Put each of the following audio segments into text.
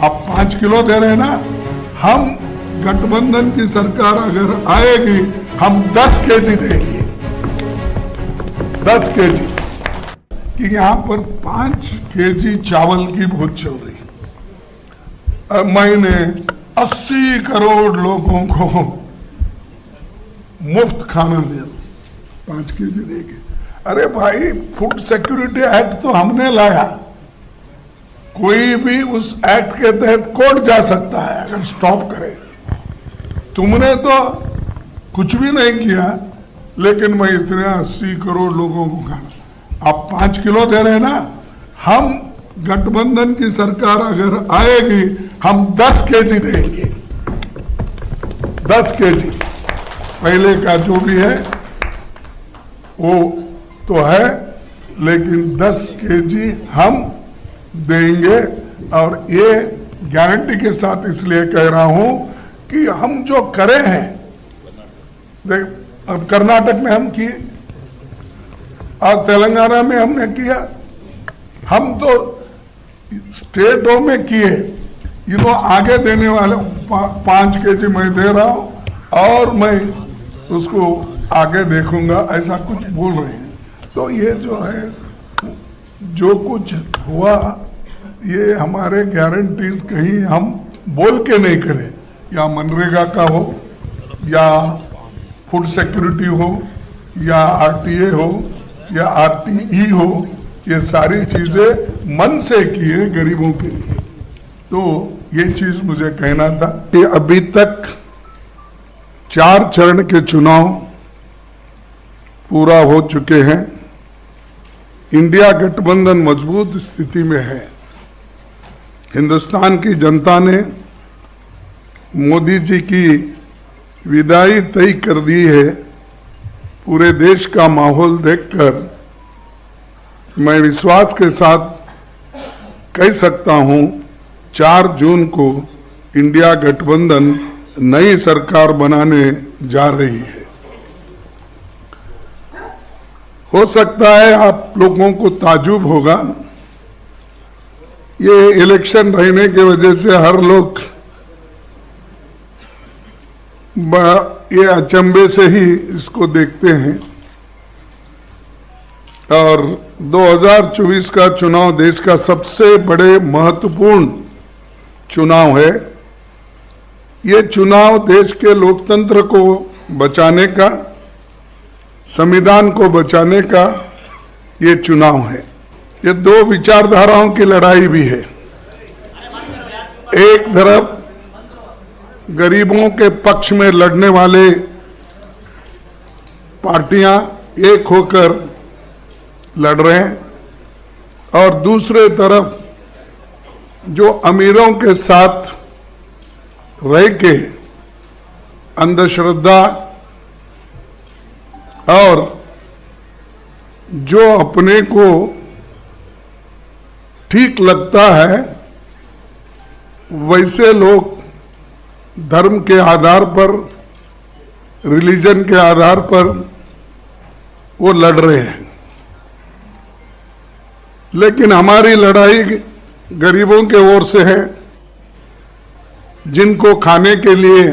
आप 5 किलो दे रहे हैं ना, हम गठबंधन की सरकार अगर आएगी हम 10 केजी देंगे, 10 केजी। कि यहाँ पर 5 केजी चावल की बहुत चल रही है। महीने 80 करोड़ लोगों को मुफ्त खाना दे, 5 केजी देंगे। अरे भाई, फूड सिक्योरिटी एक्ट तो हमने लाया, कोई भी उस एक्ट के तहत कोर्ट जा सकता है अगर स्टॉप करे। तुमने तो कुछ भी नहीं किया, लेकिन मैं इतने 80 करोड़ लोगों को खाना, आप 5 किलो दे रहे हैं ना, हम गठबंधन की सरकार अगर आएगी हम 10 केजी देंगे, 10 केजी। पहले का जो भी है वो तो है, लेकिन 10 केजी हम देंगे। और ये गारंटी के साथ इसलिए कह रहा हूं कि हम जो करे हैं, देख, अब कर्नाटक में हम किए और तेलंगाना में हमने किया, हम तो स्टेटों में किए। ये लोग आगे देने वाले 5 केजी मैं दे रहा हूं और मैं उसको आगे देखूंगा, ऐसा कुछ बोल रहे हैं। तो ये जो है, जो कुछ हुआ, ये हमारे गारंटीज कहीं हम बोल के नहीं करें, या मनरेगा का हो, या फूड सिक्योरिटी हो, या आरटीए हो, या आरटीई हो, ये सारी चीजें मन से किए गरीबों के लिए। तो ये चीज मुझे कहना था कि अभी तक 4 चरण के चुनाव पूरा हो चुके हैं। इंडिया गठबंधन मजबूत स्थिति में है। हिंदुस्तान की जनता ने मोदी जी की विदाई तय कर दी है। पूरे देश का माहौल देखकर मैं विश्वास के साथ कह सकता हूं, 4 जून को इंडिया गठबंधन नई सरकार बनाने जा रही है। हो सकता है आप लोगों को ताजुब होगा, ये इलेक्शन रहने की वजह से हर लोग ये अचंभे से ही इसको देखते हैं। और 2024 का चुनाव देश का सबसे बड़े महत्वपूर्ण चुनाव है। ये चुनाव देश के लोकतंत्र को बचाने का, संविधान को बचाने का ये चुनाव है। ये 2 विचारधाराओं की लड़ाई भी है। एक तरफ गरीबों के पक्ष में लड़ने वाले पार्टियां एक होकर लड़ रहे हैं, और दूसरे तरफ जो अमीरों के साथ रह के अंधश्रद्धा और जो अपने को ठीक लगता है वैसे लोग धर्म के आधार पर, रिलीजन के आधार पर वो लड़ रहे हैं। लेकिन हमारी लड़ाई गरीबों के ओर से है, जिनको खाने के लिए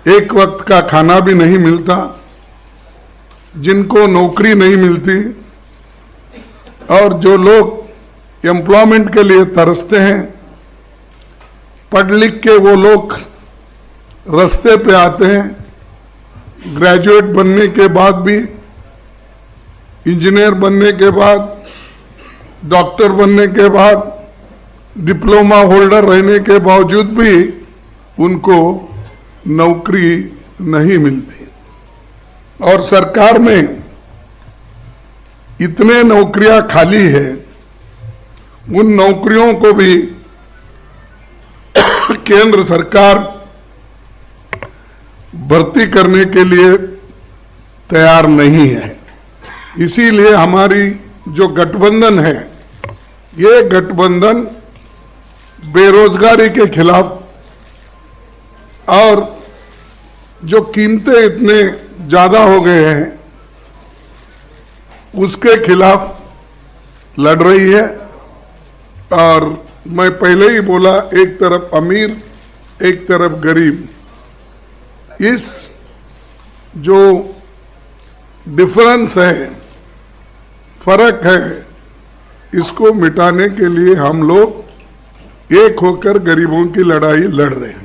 एक वक्त का खाना भी नहीं मिलता, जिनको नौकरी नहीं मिलती, और जो लोग एम्प्लॉयमेंट के लिए तरसते हैं। पढ़ लिख के वो लोग रास्ते पे आते हैं, ग्रेजुएट बनने के बाद भी, इंजीनियर बनने के बाद, डॉक्टर बनने के बाद, डिप्लोमा होल्डर रहने के बावजूद भी उनको नौकरी नहीं मिलती। और सरकार में इतने नौकरियां खाली है, उन नौकरियों को भी केंद्र सरकार भर्ती करने के लिए तैयार नहीं है। इसीलिए हमारी जो गठबंधन है, ये गठबंधन बेरोजगारी के खिलाफ और जो कीमतें इतने ज्यादा हो गए हैं उसके खिलाफ लड़ रही है। और मैं पहले ही बोला, एक तरफ अमीर एक तरफ गरीब, इस जो डिफरेंस है, फर्क है, इसको मिटाने के लिए हम लोग एक होकर गरीबों की लड़ाई लड़ रहे हैं।